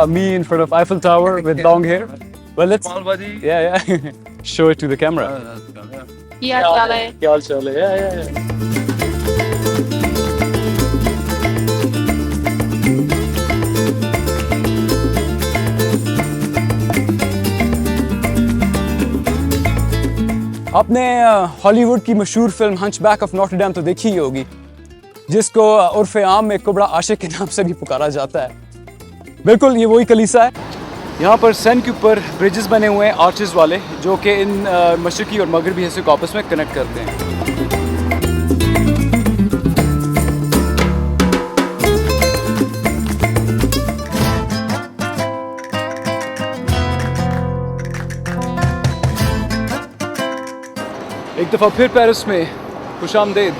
me in front of Eiffel Tower with long hair. Well, let's. Small body. Yeah, yeah. Show it to the camera. क्या चाल है? क्या हाल चाल है? Yeah. आपने हॉलीवुड की मशहूर फिल्म हंचबैक ऑफ नॉटर डैम तो देखी ही होगी, जिसको उर्फ आम में कुबड़ा आशिक के नाम से भी पुकारा जाता है। बिल्कुल ये वही कलीसा है। यहाँ पर सैन के ऊपर ब्रिजेस बने हुए हैं आर्चेस वाले, जो कि इन मशरकी और मगरबी हिस्से को आपस में कनेक्ट करते हैं। एक दफ़ा फिर पेरिस में खुशामदीद।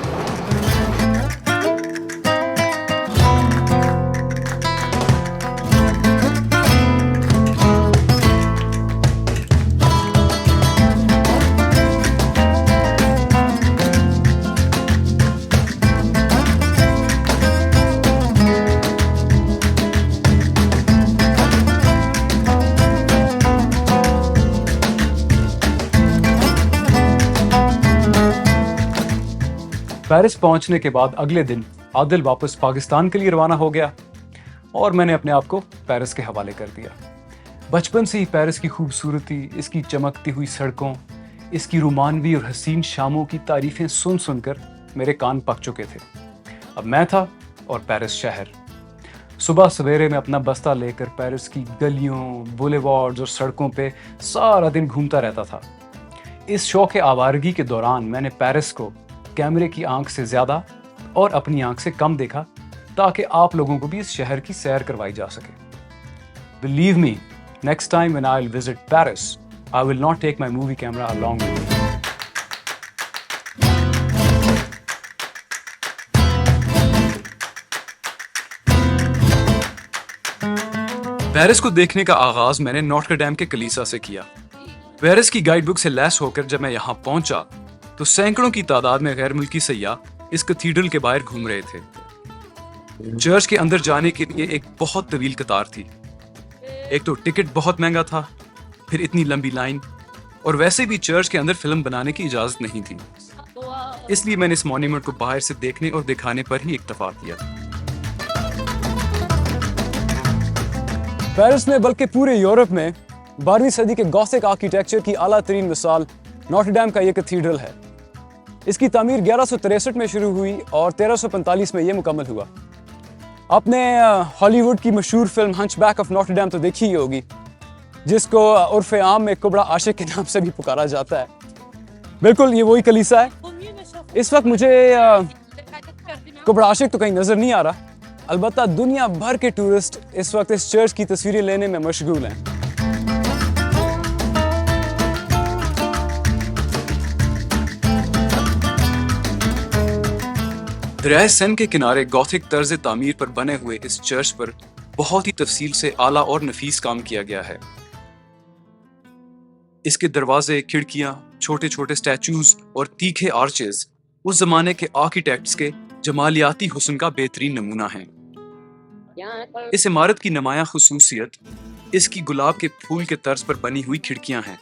पेरिस पहुंचने के बाद अगले दिन आदिल वापस पाकिस्तान के लिए रवाना हो गया और मैंने अपने आप को पेरिस के हवाले कर दिया। बचपन से ही पेरिस की खूबसूरती, इसकी चमकती हुई सड़कों, इसकी रोमानवी और हसीन शामों की तारीफें सुन सुनकर मेरे कान पक चुके थे। अब मैं था और पेरिस शहर। सुबह सवेरे में अपना बस्ता लेकर पेरिस की गलियों, बुलेवार्ड्स और सड़कों पे सारा दिन घूमता रहता था। इस शौक आवारगी के दौरान मैंने पेरिस को कैमरे की आंख से ज्यादा और अपनी आंख से कम देखा, ताकि आप लोगों को भी इस शहर की सैर करवाई जा सके। Believe me, next time when I'll visit Paris, I will not take my movie camera along with me. Paris को देखने का आगाज मैंने नॉटर डैम के कलीसा से किया। पेरिस की गाइड बुक से लैस होकर जब मैं यहाँ पहुंचा तो सैकड़ों की तादाद में गैर मुल्की सयाह इस कैथीड्रल के बाहर घूम रहे थे। चर्च के अंदर जाने के लिए एक बहुत तवील कतार थी। एक तो टिकट बहुत महंगा था, फिर इतनी लंबी लाइन, और वैसे भी चर्च के अंदर फिल्म बनाने की इजाजत नहीं थी। इसलिए मैंने इस मॉन्यूमेंट को बाहर से देखने और दिखाने पर ही इक्तफा किया। पेरिस में बल्कि पूरे यूरोप में 12वीं सदी के गॉथिक आर्किटेक्चर की आला तरीन मिसाल नॉटर डैम का ये कैथीड्रल है। इसकी तामीर 1163 में शुरू हुई और 1345 में ये मुकम्मल हुआ। आपने हॉलीवुड की मशहूर फिल्म हंचबैक ऑफ नॉटर डैम तो देखी ही होगी, जिसको उर्फ आम में कुबड़ा आशिक के नाम से भी पुकारा जाता है। बिल्कुल ये वही कलीसा है। इस वक्त मुझे कुबड़ा आशिक तो कहीं नजर नहीं आ रहा, अलबत्ता दुनिया भर के टूरिस्ट इस वक्त इस चर्च की तस्वीरें लेने में मशगूल हैं। दरिया सेन के किनारे गॉथिक तर्ज तामीर पर बने हुए इस चर्च पर बहुत ही तफसील से आला और नफीस काम किया गया है। इसके दरवाजे, खिड़कियां, छोटे छोटे स्टैचूज और तीखे आर्चेस उस जमाने के आर्किटेक्ट्स के जमालियाती हुस्न का बेहतरीन नमूना है। इस इमारत की नुमायां खुसूसियत इसकी गुलाब के फूल के तर्ज पर बनी हुई खिड़कियां हैं,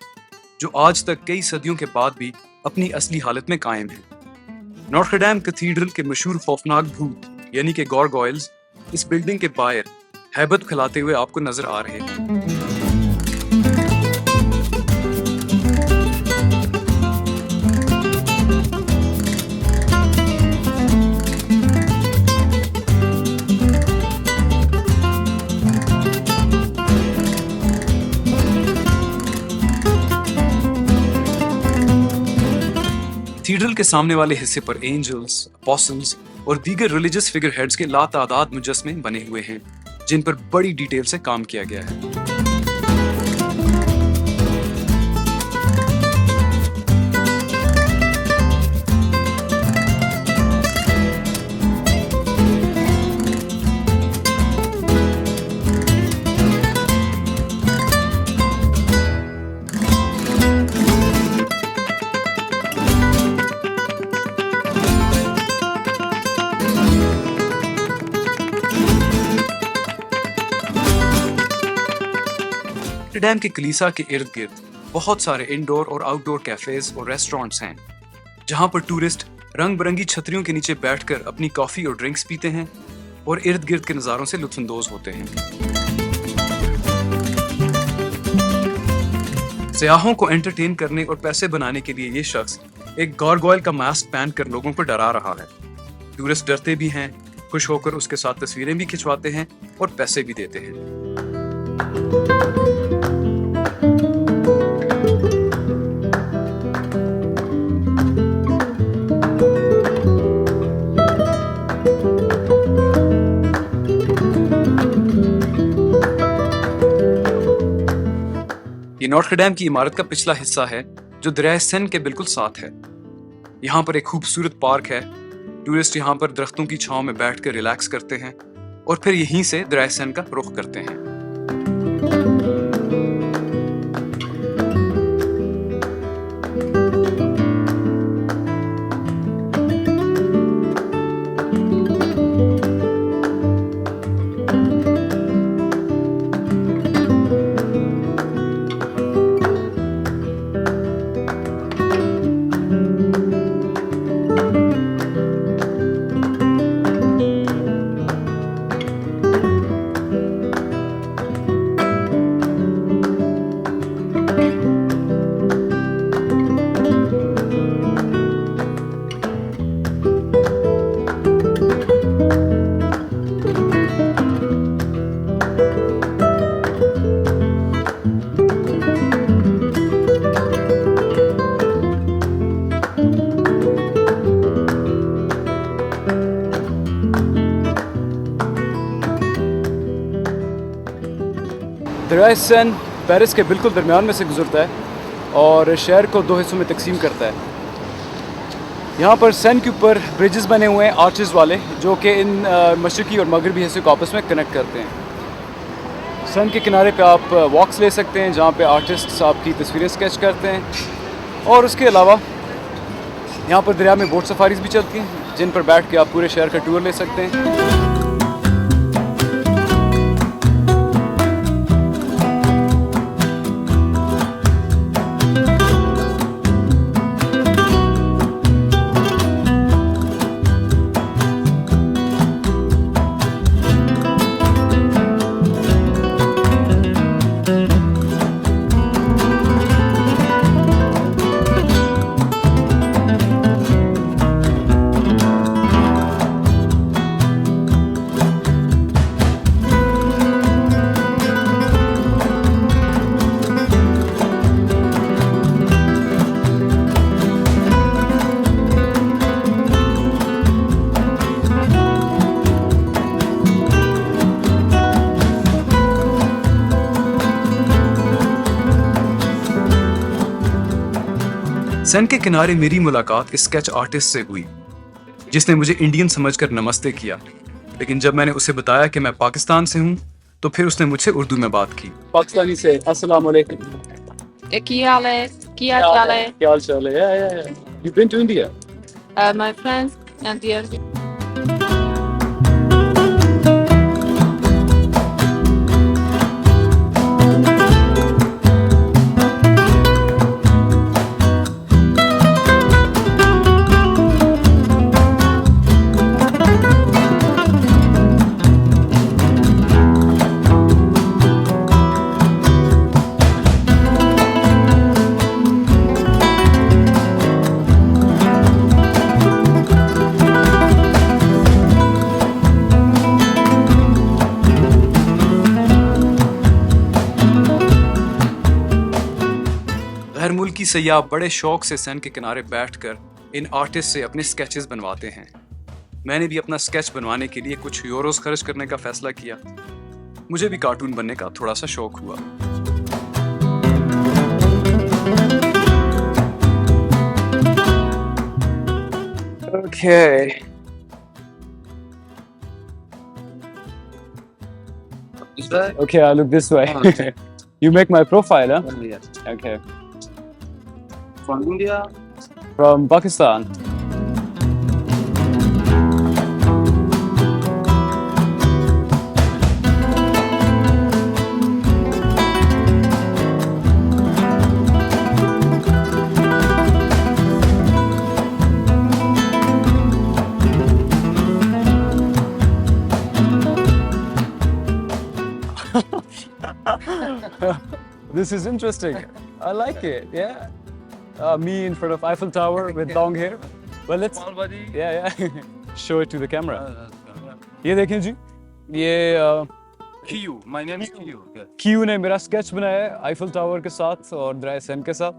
जो आज तक कई सदियों के बाद भी अपनी असली हालत में कायम हैं। नॉटर डैम कैथीड्रल के मशहूर खौफनाक भूत यानी कि गॉर्गोइल्स इस बिल्डिंग के बाहर हैबत खिलाते हुए आपको नजर आ रहे हैं। कैथीड्रल के सामने वाले हिस्से पर एंजल्स, अपॉस्टल्स और दीगर रिलीजियस फिगर हेड्स के लातादाद मुजस्मे बने हुए हैं, जिन पर बड़ी डिटेल से काम किया गया है। नॉट्रडेम के कलीसा के इर्द गिर्द बहुत सारे इंडोर और आउटडोर कैफेज और रेस्टोरेंट्स हैं जहां पर टूरिस्ट रंग बिरंगी छतरियों के नीचे बैठकर अपनी कॉफी और ड्रिंक्स पीते हैं और इर्द गिर्द के नज़ारों से लुत्फानंदोज होते हैं। सयाहों को एंटरटेन करने और पैसे बनाने के लिए ये शख्स एक गारगोइल का मास्क पहनकर लोगों को डरा रहा है। टूरिस्ट डरते भी हैं, खुश होकर उसके साथ तस्वीरें भी खिंचवाते हैं और पैसे भी देते हैं। ये नॉट्रडेम की इमारत का पिछला हिस्सा है जो दरिया सेन के बिल्कुल साथ है। यहाँ पर एक खूबसूरत पार्क है। टूरिस्ट यहाँ पर दरख्तों की छांव में बैठकर रिलैक्स करते हैं और फिर यहीं से दरिया सेन का रुख करते हैं। दरिया सेन पेरिस के बिल्कुल दरमियान में से गुजरता है और शहर को दो हिस्सों में तकसीम करता है। यहाँ पर सेन के ऊपर ब्रिजेस बने हुए हैं आर्चेस वाले, जो कि इन मशरक़ी और मगरबी हिस्से को आपस में कनेक्ट करते हैं। सेन के किनारे पे आप वॉक्स ले सकते हैं जहाँ पे आर्टिस्ट्स आपकी तस्वीरें स्केच करते हैं और उसके अलावा यहाँ पर दरिया में बोट सफारीज भी चलती हैं जिन पर बैठ के आप पूरे शहर का टूर ले सकते हैं। सेन के किनारे मेरी मुलाकात इस स्केच आर्टिस्ट से हुई जिसने मुझे इंडियन समझकर नमस्ते किया, लेकिन जब मैंने उसे बताया कि मैं पाकिस्तान से हूँ तो फिर उसने मुझसे उर्दू में बात की। पाकिस्तानी से अस्सलाम वालेकुम। क्या हाल है? क्या चाल है? क्या हाल चाल है? Yeah. You've been to India? My friends and dear. गैर मुल्की सयाह बड़े शौक से सेन के किनारे बैठकर इन आर्टिस्ट से अपने स्केचेस बनवाते हैं। मैंने भी अपना स्केच बनवाने के लिए कुछ यूरोस खर्च करने का फैसला किया। मुझे भी कार्टून बनने का थोड़ा सा शौक हुआ। Okay. Is that? Okay, I look this way. Oh, okay. You make my profile, huh? Oh, yes. Okay. From India? From Pakistan. This is interesting. I like it. Yeah. Me in front of Eiffel Tower with long hair. Well, let's. Small body. Yeah, yeah. Show it to the camera. Uh, ये देखें जी. ये Q. My name is Q. Okay. Q ने मेरा sketch बनाया है Eiffel tower के साथ और ड्राई सैंड के साथ.